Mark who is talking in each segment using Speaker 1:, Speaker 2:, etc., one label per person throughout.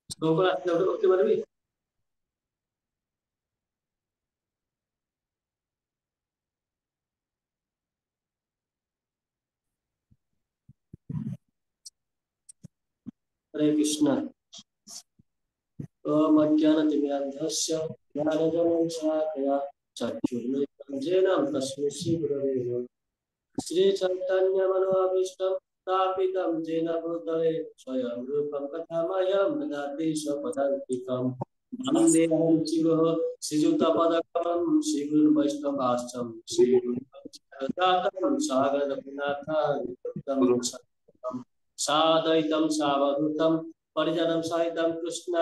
Speaker 1: श्लोक ओके मानवी हरे कृष्ण अज्ञानतिमिरान्धस्य ज्ञानजनोत्साहया चक्षुर्मिलितं येन तस्मै श्रीगुरवे नमः। श्रीचैतन्यमनोभीष्टं स्थापितं येन भूतले स्वयं रूपं कथामयं ददाति स्वपदान्तिकम् वन्देऽहं शिवः श्रीयुतपदकमलं श्रीगुरुवैष्णवाश्रमं श्रीगुरुदातं सागररघुनाथां सादयितं सावधूतं परिजनं सहितं कृष्ण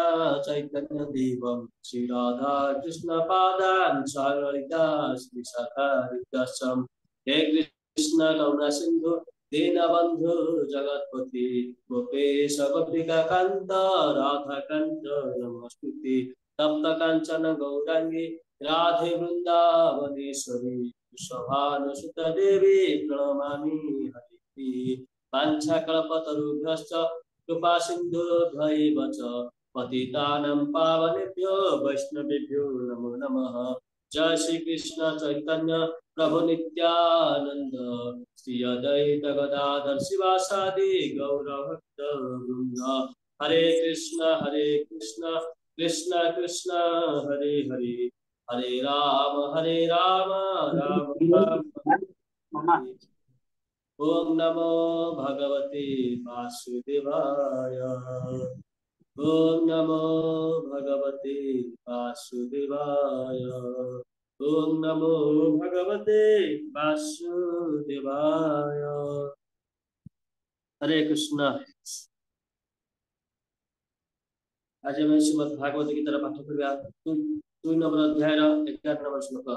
Speaker 1: चैतन्य देवं श्रीराधा कृष्ण पादान् सागरिता श्रीशाखारिताश्रम हे कृष्ण करुणा सिंधु दीनबंधु जगतपति गोपेश गोपिका कांत राधा कांत नमस्ते तप्त कांचन गौरांगी राधे वृंदावनेश्वरी शोभानुसुत देवी प्रणमामि हरि वाञ्छाकल्पतरुभ्यश्च कृपा सिन्धुभ्यैव च पतितानां पावनेभ्यो वैष्णवेभ्यो नमो नमः। जय श्री कृष्ण चैतन्य प्रभु नित्यानंद श्री अद्वैत गदाधर शिवासादि गौरभक्त वृंद हरे कृष्ण कृष्ण कृष्ण हरे हरे हरे राम राम राम हरे। ओम नमो भगवते वासुदेवाय ओम नमो भगवते वासुदेवाय ओम नमो भगवते वासुदेवाय। हरे कृष्ण। आज मैं श्रीमद् भागवत गीतार पाठ करिया 2 नंबर अध्याय 11 नंबर श्लोक।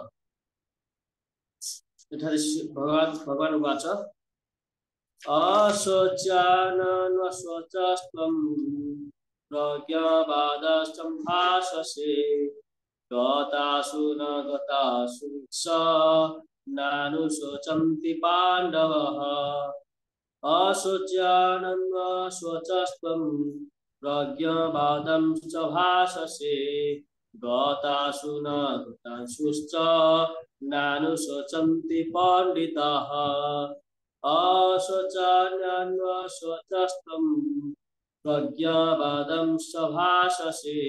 Speaker 1: एठारे भगवान उवाच अशोच्यानन्वशोचस्त्वं प्रज्ञावादसम्भाषसे गतासु न गतासु च नानुशोचन्ति पाण्डवः अशोच्यानन्वशोचस्त्वं प्रज्ञावादं च भाषसे गतासु न गतासुश्च नानुशोचन्ति पण्डिताः अशोचन्यन्वशोचस्त्वं प्रज्ञावादं च भाषसे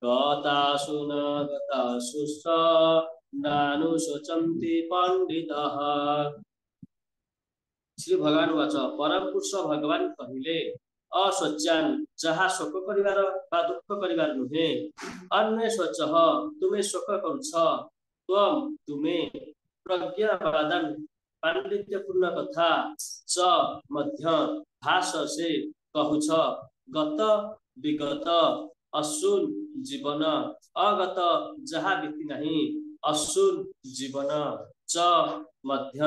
Speaker 1: गतासु न गतासुश्च नानुशोचन्ति पण्डिताः। श्री भगवान वाच परम पुरुष भगवान कहिले अशोच्यान जहा शोक करिवार बा दुख करिवार नुहे अन्य शोच तुमे शोक करुछ त्वम तुमे प्रज्ञावादन पांडित्यपूर्ण कथा च मध्य भाष से कहूछ गत विगत अशून जीवन अगत जहा बीती नहीं अशून जीवन च मध्य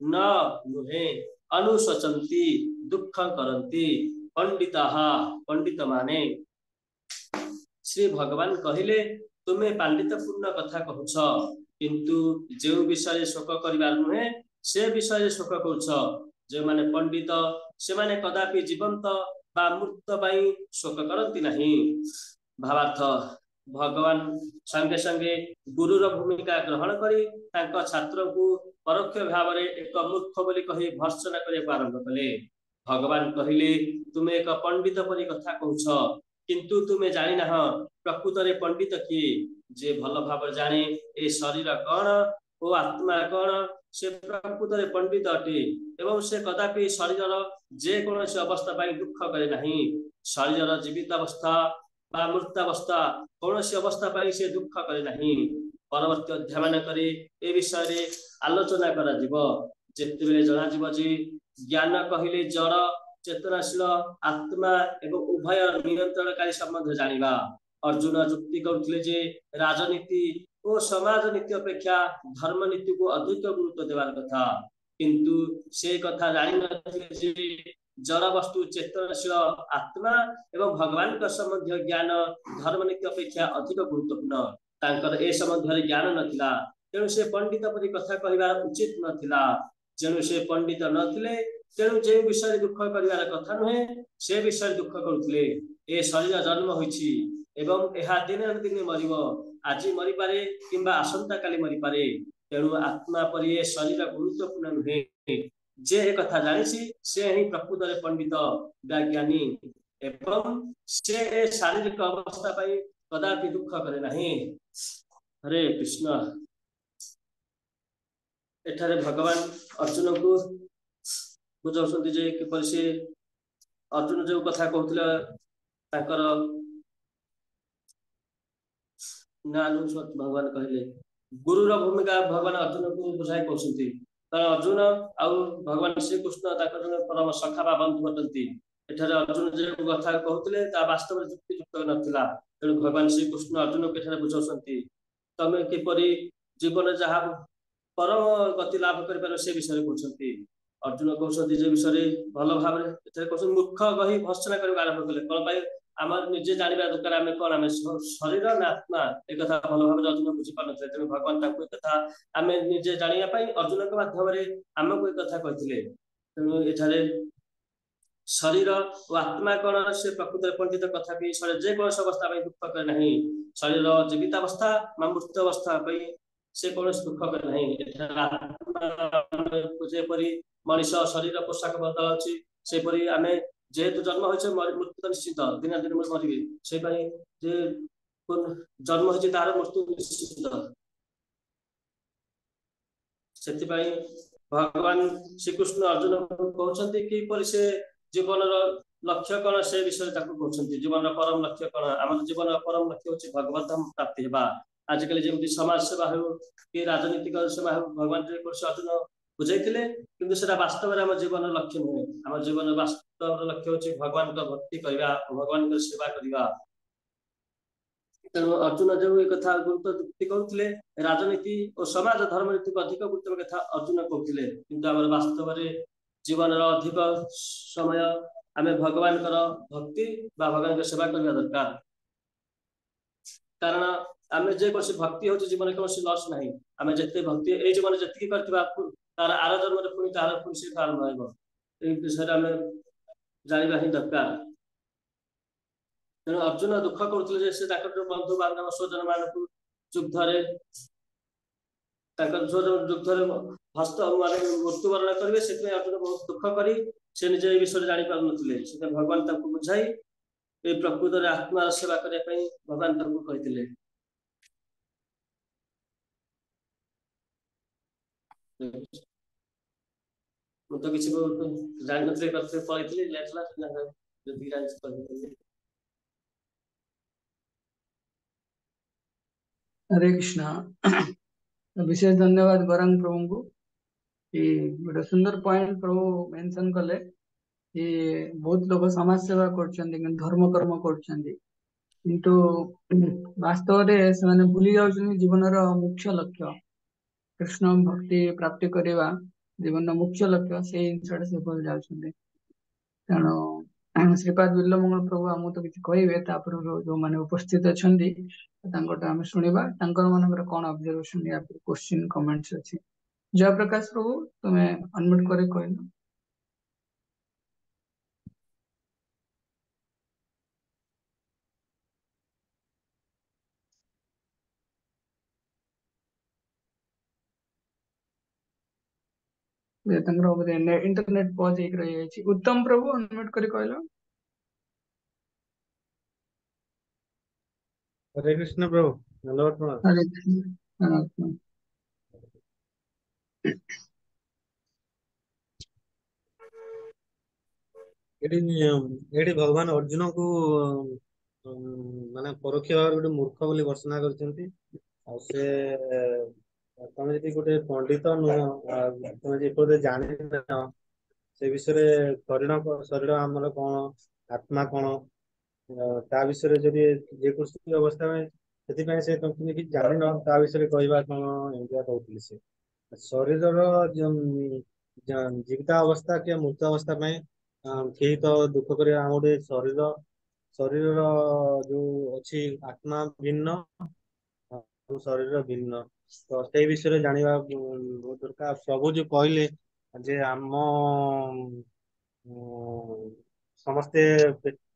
Speaker 1: न नुहे अनुशोचन्ति दुख करन्ति पंडिताः पंडित माने। श्री भगवान कहिले तुमे पांडित्यपूर्ण कथा कहूछ किंतु जो विषय शोक करिवार नुहे से विषय शोक करुछ जो माने पंडित से माने कदापि जीवंत बा मृत पाई शोक करती नहीं। भावार्थ भगवान संगे संगे गुरुर भूमिका ग्रहण करी तांको छात्र को परोक्ष भाव में एक मूर्ख बोली कही भर्त्सना करने आरंभ कले। भगवान कहिले तुमे एक पंडित परी कथा कहूछ किंतु तुमे जानी ना प्रकृत रे पंडित किए जे भल भाव जाने ए शरीर कौन ओ आत्मा कौन से प्रकृत रे पंडित अटे एवं से कदापि शरीर जे कौन से अवस्था पाई दुख करे नहीं। शरीर जीवित अवस्था बा मृतावस्था कौन सी अवस्था पाई से दुख करे नहीं। परवर्ती अध्याय मान करे ए विषय रे आलोचना करा जीवो जेतेबेले जना जीव जे ज्ञान कहिले जड़ चेतनाशील आत्मा एवं उभय नियंत्रणकारी संबंध जानिबा। अर्जुन जुक्ति करुथिले जे राजनीति और समाज नीति अपेक्षा धर्म नीति को अधिक गुरुत्व देवार कथा किंतु से कथा जानि नथिले जे जड़ वस्तु चेतनशील आत्मा एवं भगवान का संबंध ज्ञान धर्म नीति अपेक्षा अधिक गुरुत्वपूर्ण तांकर ए संबंध ज्ञान नथिला तेणु से पंडित परी कथा कहवा उचित नथिला जेणु से पंडित नथिले तेणु जे विषय दुख कर कथा नुहे से विषय दुख करुले। ए शरीर जन्म होइछि एवं यह दिने न दिने मरिब, आज मरिपारे किंबा आसंता काली मरिपारे। तेणु आत्मा पर ये शरीर गुरुत्वपूर्ण नुहे। जे एक कथा जानिछि से ही प्रकृत पंडित ज्ञानी एवं से ए शारीरिक अवस्था पाई कदापि दुख करे नहीं। हरे कृष्ण। एठारे भगवान अर्जुन को बुझाउछन्ति जे किपरि से अर्जुन जो कथा कहूतिला ताकर नानु भगवान कहले गुरुर भूमिका भगवान अर्जुन को बुझाई कहउछन्ति। कारण अर्जुन आउ भगवान श्री कृष्ण ताकर जने परम सखा बा बंधु अटंती। एठारे अर्जुन जे कथा कहउतिले ता वास्तव में युक्तियुक्त नथिला। तेणु भगवान श्री कृष्ण अर्जुन को एठारे बुझाउछन्ति तमे किपरि जीवन जहा परम गति लाभ कर पारो से विषय कहउछन्ति। अर्जुन कहउछन्ति जे विषय भल भाव रे एठारे कहउछन्ति मूर्ख गही भर्सना करबा आरंभ कले। कोन पाई आम निजे जानवा दरकार आम कौन आम शरीर ना आत्मा एक कथा भल भाव अर्जुन बुझी पार नथिले। तेणु भगवान ताको कथा आम निजे जानिया पाई अर्जुन के माध्यम रे आमको एक कथा कहथिले। तेणु एठारे शरीर और आत्मा कौन से प्रकृत पंडित कथा भी शरीर जे कौन अवस्था में दुख करे नहीं। शरीर जीवित अवस्था मृत्यु अवस्था से कौन दुख करे नहीं। जेपरी मनीष शरीर पोशाक बदल अच्छी सेपरी आम जेहेतु जन्म हो मृत्यु निश्चित दिन दिन मरबे से जे जन्म हो तार मृत्यु निश्चित। से भगवान श्रीकृष्ण अर्जुन कहते कि से जीवन लक्ष्य कौन से विषय कहते जीवन परम लक्ष्य कौन आम जीवन परम लक्ष्य हूँ भगवत धाम प्राप्ति होगा। आजिकल जमी समाज सेवा हो कि राजनीतिक सेवा हो भगवान अर्जुन बुझाई कि वास्तव में आम जीवन लक्ष्य नुहे। आम जीवन वास्तव लक्ष्य हूँ भगवान भक्ति करवा भगवान सेवा करवा। तेणु अर्जुन जो एक कथा गुरुत्व युक्ति कहते राजनीति और समाज धर्म नीति को अधिक गुरुत्व कथा अर्जुन कहते कि वास्तव में जीवन अधिक समय आम भगवान भक्ति भगवान सेवा करने दरकार। कारण आम जे कौन भक्ति हूँ जीवन कौन लस ना आम जिते भक्ति ये जीवन जी तार आर जन्म पुणी तार पुणी से आरंभ हो विषय आम जाना ही दरकार। तेणु अर्जुन दुख करुले बंधु बांधव स्वजन मान युद्ध हस्त मान मृत्युवरण करेंगे से अर्जुन बहुत दुख कर निजे विषय जानी पार ना भगवान बुझाई ये प्रकृत आत्मार सेवा करने भगवान कहते। तो किसी जान नी पढ़ी
Speaker 2: हरे कृष्णा। विशेष धन्यवाद गौरांग प्रभु को गोटे सुंदर पॉइंट प्रभु मेंशन कले कि बहुत लोग समाज सेवा कर धर्म कर्म कर वास्तव में से भूली जाऊँ जीवन मुख्य लक्ष्य कृष्ण भक्ति प्राप्ति करवा जीवन मुख्य लक्ष्य से जिनसा से भूल जाऊँ। तेणु श्रीपाद बिल्लमंगल प्रभु आमको तो किसी कहे जो मैंने उपस्थित अच्छा आम शुणा मानकर कौन ऑब्जर्वेशन या क्वेश्चन कमेंट्स अच्छी। जयप्रकाश प्रभु तुम्हें अनम्यूट करे कहल। इंटरनेट पॉज एक रही है। उत्तम प्रभु अनम्यूट करे कहल।
Speaker 3: हरे कृष्ण प्रभु धन्यवाद प्रणाम।
Speaker 2: हरे कृष्ण।
Speaker 3: एटी भगवान अर्जुन को माने परोक्ष भाव गोटे मूर्ख बोली घोषणा करछन्ती। से तमे जदि गोटे पंडित नुह तमे जे जानि न से विषय शरीर आमर कौन आत्मा कौन ता विषय जदि जेकोसी अवस्था में से से तुम कि जानि न ता विषय कहवा कौन एंडिया कहउतली से शरीर जीवित अवस्था के मृत अवस्था में केही तो दुख करे गोटे शरीर शरीर जो अच्छी आत्मा भिन्न शरीर भिन्न तो से विषय जाना बहुत दरकार। प्रभु जो कहले ଯେ ଆମ ସମସ୍ତେ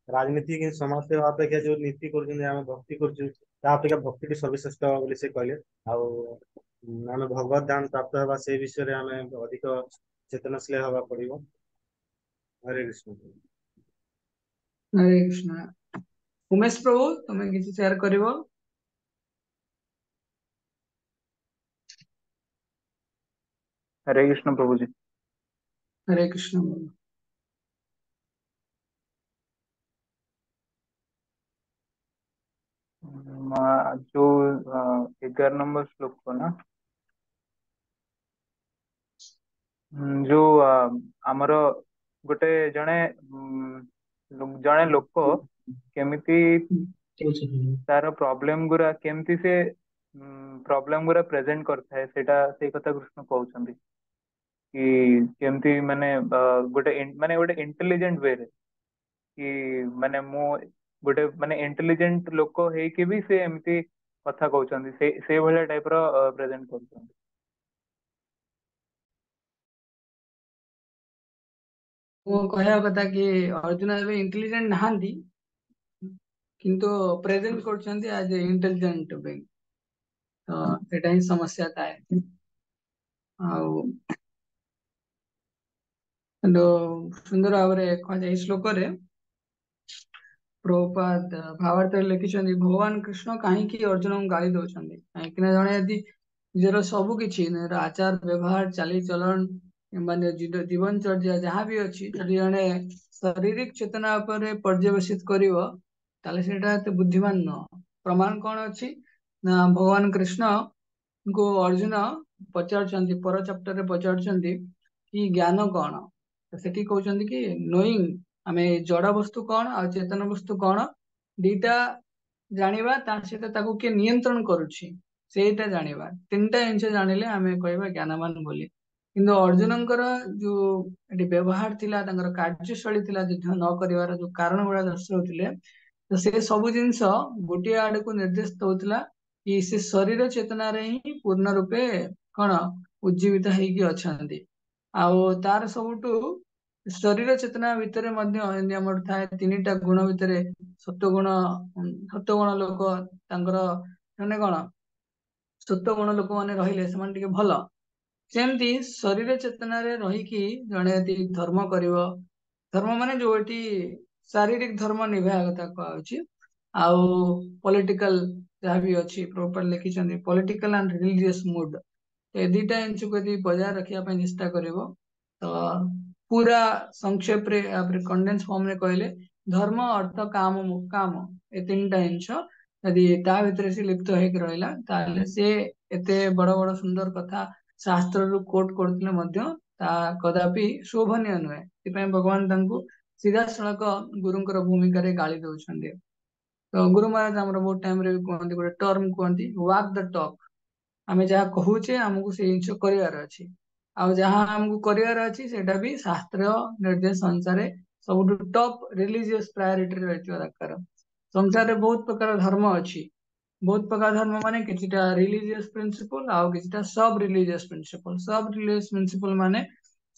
Speaker 3: ରାଜନୀତି କି ସମାଜ ସେବା ଅପେକ୍ଷା ଯୋଉ ନୀତି କରୁଛନ୍ତି ଆମେ ଭକ୍ତି କରୁଛୁ ତା ଅପେକ୍ଷା ଭକ୍ତିଟି ସର୍ବଶ୍ରେଷ୍ଠ ବୋଲି ସେ କହିଲେ। ଆଉ ଆମେ ଭଗବତ ଧାମ ପ୍ରାପ୍ତ ହେବା ସେଇ ବିଷୟରେ ଆମେ ଅଧିକ ଚେତନଶୀଳ ହେବାକୁ ପଡିବ। ହରେ କୃଷ୍ଣ।
Speaker 2: ହରେ କୃଷ୍ଣ। ଉମେଶ ପ୍ରଭୁ ତମେ କିଛି ସେୟାର କରିବ?
Speaker 4: हरे कृष्ण प्रभु जी।
Speaker 2: हरे कृष्ण बोलो।
Speaker 4: जो 11 नंबर श्लोक को ना जो आमर गोटे जड़े जड़े लोक केमिति तार प्रॉब्लम गुरा केमिति से प्रॉब्लम गुरा प्रेजेंट करता है सेटा से कथा कृष्ण कहउछंदी कि केमिति माने गोटे इंटेलिजेंट वे रे कि माने मु गोटे माने इंटेलिजेंट लोक हेकि भी से एमती कथा कहउछंदी से भलिया टाइप रो प्रेजेंट करछंदी।
Speaker 2: वो कहया कथा कि अर्जुन एबे इंटेलिजेंट नहांती किंतु प्रेजेंट करछंती एज ए इंटेलिजेंट बीइंग। तो सेटा ही समस्या थाए। आउ तो सुंदर भाବରେ କୁହାଯାଏ ଶ୍ଲୋକରେ ପ୍ରଭୁପାଦ ଭାବାର୍ଥରେ ଲେଖିଛନ୍ତି ଭଗବାନ କୃଷ୍ଣ କାହିଁକି ଅର୍ଜୁନଙ୍କୁ ଗାଳି ଦଉଛନ୍ତି କାହିଁକି ନା ଜଣେ ଯଦି ନିଜର ସବୁ କିଛି ନିଜର ଆଚାର ବ୍ୟବହାର ଚାଲିଚଳନ କିମ୍ବା ନିଜ ଜୀବନଚର୍ଯ୍ୟା ଯାହା ବି ଅଛି ଯଦି ଜଣେ ଶାରୀରିକ ଚେତନା ଉପରେ ପର୍ଯ୍ୟବେସିତ କରିବ ତାହେଲେ ସେଇଟା ଏତେ ବୁଦ୍ଧିମାନ ନୁହଁ। ପ୍ରମାଣ କଣ ଅଛି ନା ଭଗବାନ କୃଷ୍ଣ ଙ୍କୁ ଅର୍ଜୁନ ପଚାରୁଛନ୍ତି ପର ଚାପ୍ଟରରେ ପଚାରୁଛନ୍ତି କି ଜ୍ଞାନ କଣ ତ ସେଠି କହୁଛନ୍ତି କି ନୋଇଂ ଆମେ ଜଡ ବସ୍ତୁ କଣ ଆଉ ଚେତନ ବସ୍ତୁ କଣ ଦିଟା ଜାଣିବା ତା ସହିତ ତାକୁ କିଏ ନିୟନ୍ତ୍ରଣ କରୁଛି ସେଇଟା ଜାଣିବା ତିନିଟା ଜିନିଷ ଜାଣିଲେ ଆମେ କହିବା ଜ୍ଞାନବାନ ବୋଲି। କିନ୍ତୁ ଅର୍ଜୁନଙ୍କର ଯୋଉ ଏଠି ବ୍ୟବହାର ଥିଲା ତାଙ୍କର କାର୍ଯ୍ୟଶୈଳୀ ଥିଲା ଯୁଦ୍ଧ ନ କରିବାର ଯୋଉ କାରଣ ଗୁଡା ଦର୍ଶାଉଥିଲେ ତ ସେ ସବୁ ଜିନିଷ ଗୋଟିଏ ଆଡକୁ ନିର୍ଦ୍ଦେଶ ଦଉଥିଲା କି ସେ ଶରୀର ଚେତନାରେ ହିଁ ପୂର୍ଣ୍ଣ ରୂପେ କଣ ଉଜ୍ଜୀବିତ ହେଇକି ଅଛନ୍ତି। ଆଉ ତାର ସବୁଠୁ ଶରୀର ଚେତନା ଭିତରେ ମଧ୍ୟ ଏମିତି ଆମର ଥାଏ ତିନିଟା ଗୁଣ ଭିତରେ ସତ୍ୱଗୁଣ ଲୋକ ତାଙ୍କର ମାନେ କଣ ସତ୍ୱଗୁଣ ଲୋକମାନେ ରହିଲେ ସେମାନେ ଟିକେ ଭଲ। ସେମିତି ଶରୀର ଚେତନାରେ ରହିକି ଜଣେ ଯଦି ଧର୍ମ କରିବ ଧର୍ମ ମାନେ ଯୋଉ ଏଠି ଶାରୀରିକ ଧର୍ମ ନିଭାଇବା କଥା କୁହାଯାଉଛି ଆଉ ପଲିଟିକାଲ ଯାହା ବି ଅଛି ପ୍ରପର ଲେଖିଛନ୍ତି ପଲିଟିକାଲ ଆଣ୍ଡ ରିଲିଜିୟସ ମୁଡ ଏ ଦିଟା ଜିନିଷକୁ ଯଦି ବଜାୟ ରଖିବା ପାଇଁ ଚେଷ୍ଟା କରିବ ତ ପୁରା ସଂକ୍ଷେପରେ କଣ୍ଡେନ୍ସ ଫର୍ମରେ କହିଲେ ଧର୍ମ ଅର୍ଥ କାମ କାମ ଏ ତିନିଟା ଜିନିଷ ଯଦି ତା ଭିତରେ ସେ ଲିପ୍ତ ହେଇକି ରହିଲା ତାହେଲେ ସେ ଏତେ ବଡ ବଡ ସୁନ୍ଦର କଥା ଶାସ୍ତ୍ରରୁ କୋଟ କରୁଥିଲେ ମଧ୍ୟ ତା କଦାପି ଶୋଭନୀୟ ନୁହେଁ। ସେଥିପାଇଁ ଭଗବାନ ତାଙ୍କୁ ସିଧାସଳଖ ଗୁରୁଙ୍କର ଭୂମିକାରେ ଗାଳି ଦଉଛନ୍ତି। ତ ଗୁରୁ ମହାରାଜ ଆମର ବହୁତ ଟାଇମରେ ବି କୁହନ୍ତି ଗୋଟେ ଟର୍ମ କୁହନ୍ତି ୱାକ୍ ଦ ଟକ୍ ଆମେ ଯାହା କହୁଛେ ଆମକୁ ସେଇ ଜିନିଷ କରିବାର ଅଛି ଆଉ ଯାହା ଆମକୁ କରିବାର ଅଛି ସେଇଟା ବି ଶାସ୍ତ୍ର ନିର୍ଦ୍ଦେଶ ଅନୁସାରେ ସବୁଠୁ ଟପ୍ ରିଲିଜିୟସ ପ୍ରାୟୋରିଟିରେ ରହିଥିବା ଦରକାର। ସଂସାରରେ ବହୁତ ପ୍ରକାର ଧର୍ମ ଅଛି ବହୁତ ପ୍ରକାର ଧର୍ମ ମାନେ କିଛିଟା ରିଲିଜିୟସ ପ୍ରିନ୍ସିପଲ ଆଉ କିଛିଟା ସବ ରିଲିଜିୟସ ପ୍ରିନ୍ସିପଲ। ସବ ରିଲିଜିୟସ ପ୍ରିନ୍ସିପଲ ମାନେ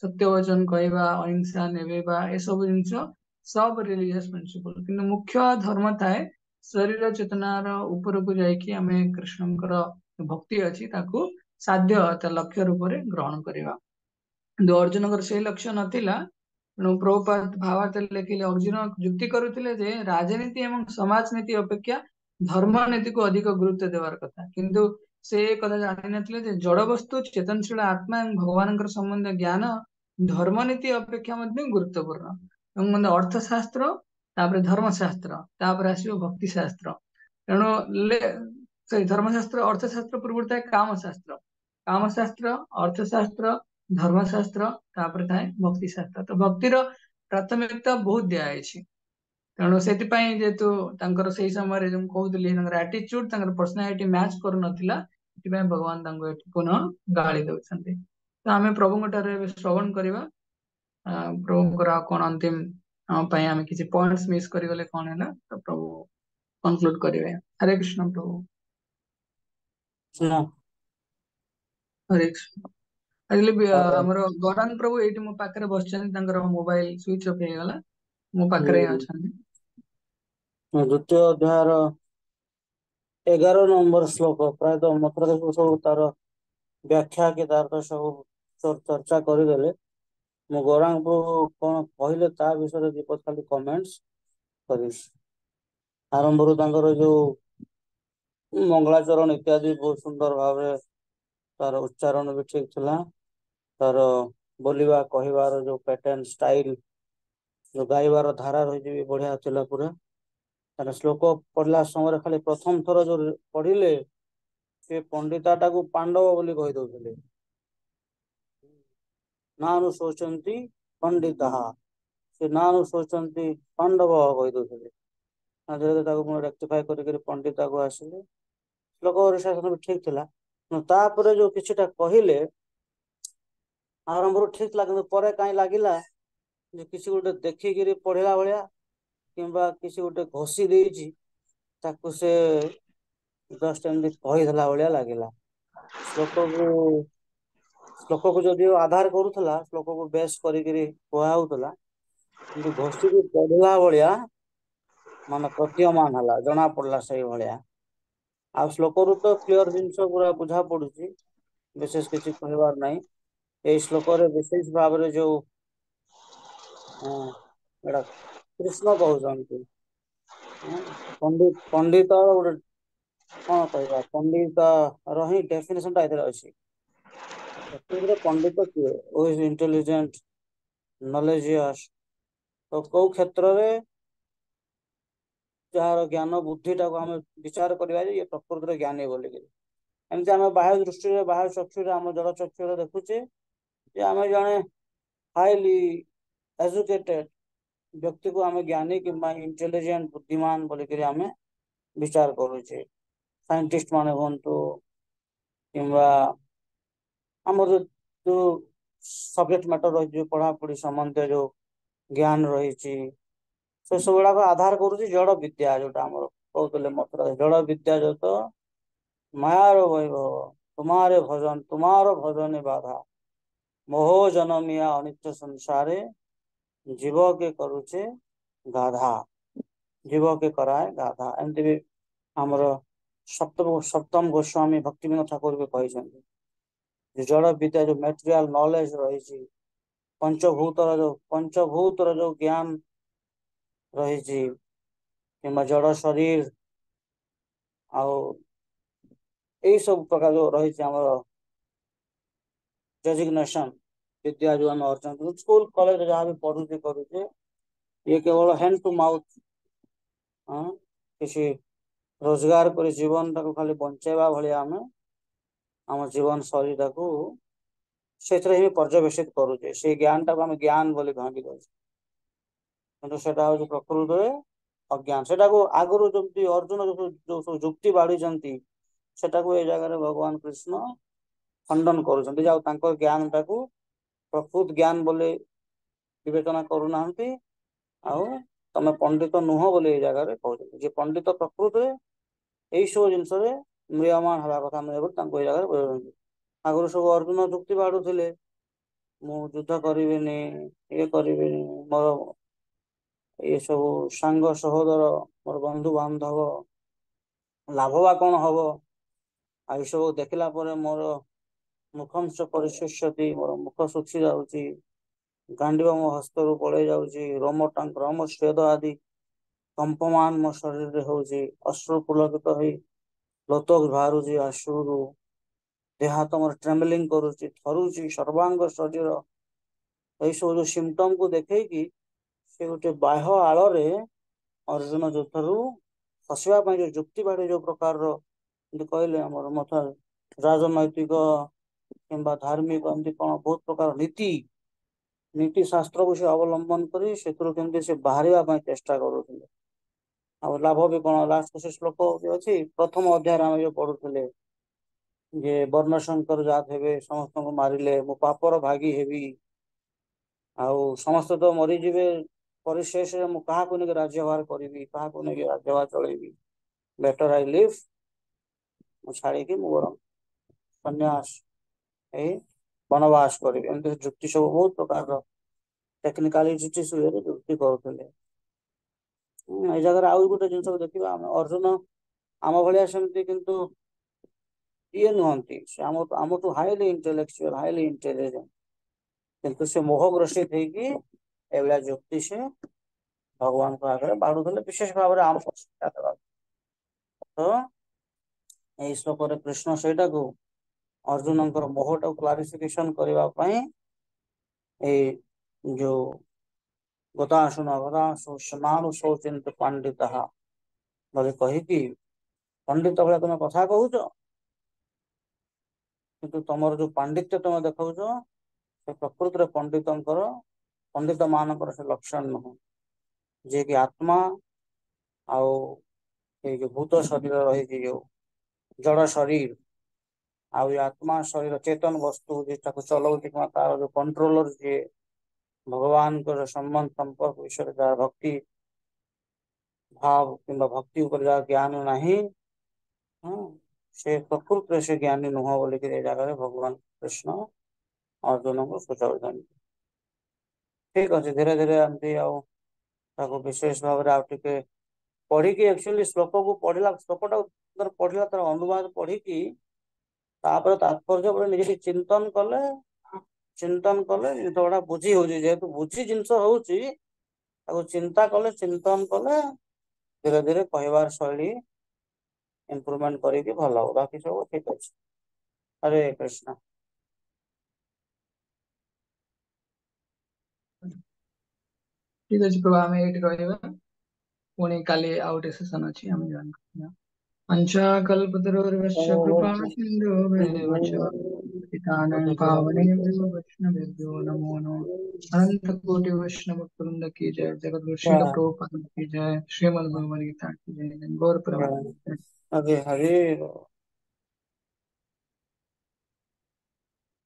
Speaker 2: ସତ୍ୟ ବଚନ କହିବା ଅହିଂସା ନେବେଇବା ଏସବୁ ଜିନିଷ ସବ ରିଲିଜିୟସ ପ୍ରିନ୍ସିପଲ କିନ୍ତୁ ମୁଖ୍ୟ ଧର୍ମ ଥାଏ ଶରୀର ଚେତନାର ଉପରକୁ ଯାଇକି ଆମେ କୃଷ୍ଣଙ୍କର ଭକ୍ତି ଅଛି ତାକୁ ସାଧ୍ୟ ତା ଲକ୍ଷ୍ୟ ରୂପରେ ଗ୍ରହଣ କରିବା। କିନ୍ତୁ ଅର୍ଜୁନଙ୍କର ସେଇ ଲକ୍ଷ୍ୟ ନଥିଲା ତେଣୁ ପ୍ରଭୁପାଦ ଭାବାର୍ଥରେ ଲେଖିଲେ ଅର୍ଜୁନ ଯୁକ୍ତି କରୁଥିଲେ ଯେ ରାଜନୀତି ଏବଂ ସମାଜ ନୀତି ଅପେକ୍ଷା ଧର୍ମ ନୀତିକୁ ଅଧିକ ଗୁରୁତ୍ୱ ଦେବାର କଥା କିନ୍ତୁ ସେ କଥା ଜାଣିନଥିଲେ ଯେ ଜଡବସ୍ତୁ ଚେତନଶୀଳ ଆତ୍ମା ଏବଂ ଭଗବାନଙ୍କର ସମ୍ବନ୍ଧୀୟ ଜ୍ଞାନ ଧର୍ମନୀତି ଅପେକ୍ଷା ମଧ୍ୟ ଗୁରୁତ୍ୱପୂର୍ଣ୍ଣ ଏବଂ ମାନେ ଅର୍ଥଶାସ୍ତ୍ର ତାପରେ ଧର୍ମଶାସ୍ତ୍ର ତାପରେ ଆସିବ ଭକ୍ତି ଶାସ୍ତ୍ର। ତେଣୁ ସେଇ ଧର୍ମଶାସ୍ତ୍ର ଅର୍ଥଶାସ୍ତ୍ର ପୂର୍ବରୁ ଥାଏ କାମଶାସ୍ତ୍ର କାମଶାସ୍ତ୍ର ଅର୍ଥଶାସ୍ତ୍ର ଧର୍ମଶାସ୍ତ୍ର ତାପରେ ଥାଏ ଭକ୍ତି ଶାସ୍ତ୍ର। ତ ଭକ୍ତିର ପ୍ରାଥମିକତା ବହୁତ ଦିଆଯାଇଛି ତେଣୁ ସେଥିପାଇଁ ଯେହେତୁ ତାଙ୍କର ସେଇ ସମୟରେ ଯୋଉ ମୁଁ କହୁଥିଲି ତାଙ୍କର ଆଟିଚ୍ୟୁଡ ତାଙ୍କର ପର୍ସନାଲିଟି ମ୍ୟାଚ କରୁନଥିଲା ସେଥିପାଇଁ ଭଗବାନ ତାଙ୍କୁ ଏଠି ପୁନଃ ଗାଳି ଦଉଛନ୍ତି। ତ ଆମେ ପ୍ରଭୁଙ୍କ ଠାରେ ଏବେ ଶ୍ରବଣ କରିବା ପ୍ରଭୁଙ୍କର ଆଉ କଣ ଅନ୍ତିମ ଆମ ପାଇଁ ଆମେ କିଛି ପଏଣ୍ଟସ ମିସ୍ କରିଗଲେ କଣ ହେଲା ତ ପ୍ରଭୁ କନକ୍ଲୁଡ କରିବେ। ହରେ କୃଷ୍ଣ ପ୍ରଭୁ।
Speaker 3: ଶୁଣ
Speaker 2: ହରେ କୃଷ୍ଣ। ଆଜିକାଲି ବି
Speaker 3: ଆଉ
Speaker 2: ଆମର ଗୌରାଙ୍ଗ ପ୍ରଭୁ ଏଇଠି ମୋ ପାଖରେ ବସିଛନ୍ତି, ତାଙ୍କର ମୋବାଇଲ ସୁଇଚ୍ ଅଫ୍ ହେଇଗଲା, ମୋ ପାଖରେ ହିଁ ଅଛନ୍ତି।
Speaker 3: ଦ୍ୱିତୀୟ ଅଧ୍ୟାୟର 11 ନମ୍ବର ଶ୍ଲୋକ ପ୍ରାୟତଃ ମଥୁରା ସବୁ ତାର ବ୍ୟାଖ୍ୟା କି ତାର ତ ସବୁ ଚର୍ଚ୍ଚା କରିଦେଲେ। ମୁଁ ଗୌରାଙ୍ଗ ପ୍ରଭୁ କଣ କହିଲେ ତା ବିଷୟରେ ଦୀପକ ଖାଲି କମେଣ୍ଟସ୍ କରିଛି। ଆରମ୍ଭରୁ ତାଙ୍କର ଯୋଉ ମଙ୍ଗଳାଚରଣ ଇତ୍ୟାଦି ବହୁତ ସୁନ୍ଦର ଭାବରେ ତାର ଉଚ୍ଚାରଣ ବି ଠିକ ଥିଲା, ତାର ବୋଲିବା କହିବାର ଯୋଉ ପ୍ୟାଟର୍ନ ଷ୍ଟାଇଲ, ଯୋଉ ଗାଇବାର ଧାରା ରହିଛି ବି ବଢିଆ ଥିଲା ପୁରା। ତାର ଶ୍ଲୋକ ପଢିଲା ସମୟରେ ଖାଲି ପ୍ରଥମ ଥର ଯୋଉ ପଢିଲେ ସେ ପଣ୍ଡିତାଟାକୁ ପାଣ୍ଡବ ବୋଲି କହିଦଉଥିଲେ। ନାନୁ ଶୋଚନ୍ତି ପଣ୍ଡିତାଃ, ସେ ନାନୁ ଶୋଚନ୍ତି ପାଣ୍ଡବ କହିଦଉଥିଲେ। ତାକୁ ମୁଁ ରେକ୍ଟିଫାଏ କରିକି ପଣ୍ଡିତାକୁ ଆସିଲେ। ଶ୍ଲୋକ ଶାସନ ବି ଠିକ ଥିଲା, ତାପରେ ଯୋଉ କିଛିଟା କହିଲେ ଆରମ୍ଭରୁ ଠିକ ଥିଲା, କିନ୍ତୁ ପରେ କାହିଁ ଲାଗିଲା ଯେ କିଛି ଗୋଟେ ଦେଖିକିରି ପଢିଲା ଭଳିଆ କିମ୍ବା କିଛି ଗୋଟେ ଘଷି ଦେଇଛି ତାକୁ ସେ ଜଷ୍ଟ ଏମିତି କହିଦେଲା ଭଳିଆ ଲାଗିଲା। ଶ୍ଲୋକକୁ ଯଦିଓ ଆଧାର କରୁଥିଲା, ଶ୍ଲୋକକୁ ବେଶ କରିକିରି କୁହା ହଉଥିଲା, କିନ୍ତୁ ଘଷିକି ପଢିଲା ଭଳିଆ ମାନେ ପ୍ରତୀୟମାନ ହେଲା, ଜଣା ପଡିଲା ସେଇ ଭଳିଆ। ଆଉ ଶ୍ଲୋକରୁ ତ କ୍ଲିୟର ଜିନିଷ ପୁରା ବୁଝା ପଡୁଛି, ବିଶେଷ କିଛି କହିବାର ନାହିଁ। ଏଇ ଶ୍ଲୋକରେ ବିଶେଷ ଭାବରେ ଯୋଉ ଏଟା କୃଷ୍ଣ କହୁଛନ୍ତି, ପଣ୍ଡିତ ଗୋଟେ କଣ କହିବା, ପଣ୍ଡିତ ର ହିଁ ଡେଫିନେସନ ଟା ଏଥିରେ ଅଛି। ପ୍ରକୃତରେ ପଣ୍ଡିତ କିଏ? ହୁ ଇଜ ଇଣ୍ଟେଲିଜେଣ୍ଟ, ନଲେଜିୟସ୍, ତ କୋଉ କ୍ଷେତ୍ରରେ ଯାହାର ଜ୍ଞାନ ବୁଦ୍ଧିଟାକୁ ଆମେ ବିଚାର କରିବା ଯେ ଇଏ ପ୍ରକୃତରେ ଜ୍ଞାନୀ ବୋଲିକିରି। ଏମିତି ଆମେ ବାହ୍ୟ ଦୃଷ୍ଟିରେ, ବାହ୍ୟ ଚକ୍ଷୁରେ, ଆମ ଜଳ ଚକ୍ଷୁରେ ଦେଖୁଛେ ଯେ ଆମେ ଜଣେ ହାଇଲି ଏଜୁକେଟେଡ ବ୍ୟକ୍ତିକୁ ଆମେ ଜ୍ଞାନୀ କିମ୍ବା ଇଣ୍ଟେଲିଜେଣ୍ଟ ବୁଦ୍ଧିମାନ ବୋଲିକିରି ଆମେ ବିଚାର କରୁଛେ। ସାଇଣ୍ଟିଷ୍ଟ ମାନେ ହୁଅନ୍ତୁ କିମ୍ବା ଆମର ଯୋଉ ସବଜେକ୍ଟ ମ୍ୟାଟର ରହିଛି, ପଢାପଢି ସମ୍ବନ୍ଧୀୟ ଯୋଉ ଜ୍ଞାନ ରହିଛି, ସେ ସବୁ ଗୁଡାକ ଆଧାର କରୁଛି ଜଡ ବିଦ୍ୟା, ଯୋଉଟା ଆମର କହୁଥିଲେ ମଥୁରା, ଜଡ ବିଦ୍ୟା ଯତ ମାୟାର ବୈଭବ, ତୁମାରେ ଭଜନ, ତୁମାର ଭଜନେ ବାଧା, ମୋହ ଜନମିଆ ଅନିତ୍ୟ ସଂସାରେ, ଜୀବ କେ କରୁଛେ ଗାଧା, ଜୀବ କେ କରାଏ ଗାଧା। ଏମିତି ବି ଆମର ସପ୍ତମ ଗୋସ୍ୱାମୀ ଭକ୍ତିବିନୋଦ ଠାକୁର ବି କହିଛନ୍ତି। ଜଡ ବିଦ୍ୟା ଯୋଉ ମେଟେରିଆଲ ନଲେଜ ରହିଛି, ପଞ୍ଚଭୂତର ଯୋଉ ଜ୍ଞାନ ରହିଛି, କିମ୍ବା ଜଡ ଶରୀର, ଆଉ ଏଇ ସବୁ ପ୍ରକାର ଯୋଉ ରହିଛି ଆମର ଡେଜିଗ୍ନେସନ ବିଦ୍ୟା ଯୋଉ ଆମେ ଅର୍ଜନ କରୁଛୁ, ସ୍କୁଲ କଲେଜରେ ଯାହା ବି ପଢୁଛେ କରୁଛେ, ଇଏ କେବଳ ହ୍ୟାଣ୍ଡ ଟୁ ମାଉଥ, କିଛି ରୋଜଗାର କରି ଜୀବନ ଟାକୁ ଖାଲି ବଞ୍ଚେଇବା ଭଳିଆ ଆମେ ଆମ ଜୀବନ ଶୈଳୀଟାକୁ ସେଥିରେ ହିଁ ପର୍ଯ୍ୟବେସିତ କରୁଛେ। ସେଇ ଜ୍ଞାନ ଟାକୁ ଆମେ ଜ୍ଞାନ ବୋଲି ଭାବି ଦଉଛେ, କିନ୍ତୁ ସେଟା ହଉଛି ପ୍ରକୃତରେ ଅଜ୍ଞାନ। ସେଟାକୁ ଆଗରୁ ଯେମିତି ଅର୍ଜୁନ ଯୋଉ ସବୁ ଯୁକ୍ତି ବାଢିଛନ୍ତି, ସେଟାକୁ ଏଇ ଜାଗାରେ ଭଗବାନ କୃଷ୍ଣ ଖଣ୍ଡନ କରୁଛନ୍ତି, ଯେ ଆଉ ତାଙ୍କ ଜ୍ଞାନ ଟାକୁ ପ୍ରକୃତ ଜ୍ଞାନ ବୋଲି ବିବେଚନା କରୁନାହାନ୍ତି, ଆଉ ତମେ ପଣ୍ଡିତ ନୁହଁ ବୋଲି ଏଇ ଜାଗାରେ କହୁଛନ୍ତି। ଯେ ପଣ୍ଡିତ ପ୍ରକୃତରେ ଏଇ ସବୁ ଜିନିଷରେ ମ୍ରିୟମାଣ ହେବା କଥା ନୁହେଁ ବୋଲି ତାଙ୍କୁ ଏଇ ଜାଗାରେ ବୁଝାଉଛନ୍ତି। ଆଗରୁ ସବୁ ଅର୍ଜୁନ ଯୁକ୍ତି ବାଢୁଥିଲେ, ମୁଁ ଯୁଦ୍ଧ କରିବିନି, ଇଏ କରିବିନି, ମୋର ଏ ସବୁ ସାଙ୍ଗ ସହୋଦର, ମୋର ବନ୍ଧୁ ବାନ୍ଧବ, ଲାଭ ବା କଣ ହବ, ଆଉ ଏ ସବୁ ଦେଖିଲା ପରେ ମୋର ମୁଖଂଶ ପରିଶୁଷ୍ୟତି, ମୋର ମୁଖ ଶୁଖି ଯାଉଛି, ଗାଣ୍ଡିବ ମୋ ହସ୍ତରୁ ପଳେଇ ଯାଉଛି, ରୋମ ସ୍ବେଦ ଆଦି କମ୍ପମାନ ମୋ ଶରୀରରେ ହଉଛି, ଅଶ୍ରୁ ପୁଲକିତ ହେଇ ଲୋତ ବାହାରୁଛି ଆଶ୍ରୁରୁ, ଦେହ ହାତ ମୋର ଟ୍ରେମେଲିଂ କରୁଛି, ଥରୁଛି ସର୍ବାଙ୍ଗ ଶରୀର, ଏଇ ସବୁ ଯୋଉ ସିମ୍ପଟମକୁ ଦେଖେଇକି ସେ ଗୋଟେ ବାହ୍ୟ ଆଳରେ ଅର୍ଜୁନ ଯୁଦ୍ଧରୁ ଖସିବା ପାଇଁ ଯୋଉ ଯୁକ୍ତି ବାଢି ଯୋଉ ପ୍ରକାରର କହିଲେ ଆମର ରାଜନୈତିକ କିମ୍ବା ଧାର୍ମିକ ଏମିତି କଣ ବହୁତ ପ୍ରକାର ନୀତି ଶାସ୍ତ୍ରକୁ ସେ ଅବଲମ୍ବନ କରି ସେଥିରୁ କେମିତି ସେ ବାହାରିବା ପାଇଁ ଚେଷ୍ଟା କରୁଥିଲେ। ଆଉ ଲାଭ ବି କଣ, ଲାଷ୍ଟ ସେ ଶ୍ଲୋକ ବି ଅଛି ପ୍ରଥମ ଅଧ୍ୟାୟରେ ଆମେ ଯୋଉ ପଢୁଥିଲେ, ଯେ ବର୍ଣ୍ଣ ଶଙ୍କର ଜାତ ହେବେ, ସମସ୍ତଙ୍କୁ ମାରିଲେ ମୁଁ ପାପର ଭାଗୀ ହେବି, ଆଉ ସମସ୍ତେ ତ ମରିଯିବେ, ପରିଶେଷରେ ମୁଁ କାହାକୁ ନେଇକି ରାଜ୍ୟଭାର କରିବି, କାହାକୁ ନେଇକି ରାଜ୍ୟଭାର ଚଳେଇବି, ବେଟର ଆଇ ଲିଭ୍, ମୁଁ ଛାଡିକି ମୁଁ ବରଂ ସନ୍ନ୍ୟାସ ଏଇ
Speaker 5: बनवास करेंगे एमती जुक्ति सब बहुत प्रकार टेक्निकालिटी जुक्ति करुले ए जगह आउ गोटे जिन देखा अर्जुन आम भाया सेमती किंतु ये नुहति से आम टू हाईली इंटेलेक्चुअल हाईली इंटेलिजेंट किंतु से मोहग्रसित होगी एभलिया जुक्ति से भगवान को आगे बाढ़ुले विशेष भाव में आम शिक्षा देवा तो यही श्लोक कृष्ण सेटा को अर्जुन मोहटा क्लारिफिकेशन करने जो गताशु समानु शौचिंत पंडित बोले कहीकि पंडित भाई तुम कथा कहूच किंतु तुम जो पांडित्य तुम देखा से प्रकृति पंडित मानकर से लक्षण नुह जे कि आत्मा आउ जो भूत शरीर रही जो जड़ शरीर आउ आत्मा शरीर चेतन वस्तु जिसको चलाऊ तार जो कंट्रोलर जी भगवान को संबंध संपर्क विषय जहाँ भक्ति भाव कि भक्ति उपर जहाँ ज्ञान नहीं से प्रकृति से ज्ञानी नुह बोलिक जगह भगवान कृष्ण अर्जुन को सूचाऊँ ठीक अच्छे धीरे धीरे एमती आपको विशेष भाव में पढ़ी एक्चुअली श्लोक को पढ़ला श्लोकटा पढ़ला तार अनुवाद पढ़ी तात्पर्य निजे चिंतन कले जिनटा बुझी हो जेहेतु बुझी जिनस हो चिंता कले चिंतन कले धीरे धीरे कहबार शैली इम्प्रूवमेंट करके भल हो बाकी सब ठीक अच्छे हरे कृष्ण
Speaker 2: ठीक अच्छे प्रभु आम ये रहा पुणी काली आउ गोटे सेशन अच्छी आम जॉइन करवा पंचाकल्पतरुर्वश्य कृपा सिन्धुभ्येव च पतितानां पावनेभ्यो वैष्णवेभ्यो नमो नमः अनंत कोटि वैष्णव वृंद की जय जगत श्रील प्रभुपाद की जय श्रीमद् भगवद गीता की जय गौर प्रेमानंद
Speaker 5: हरे हरे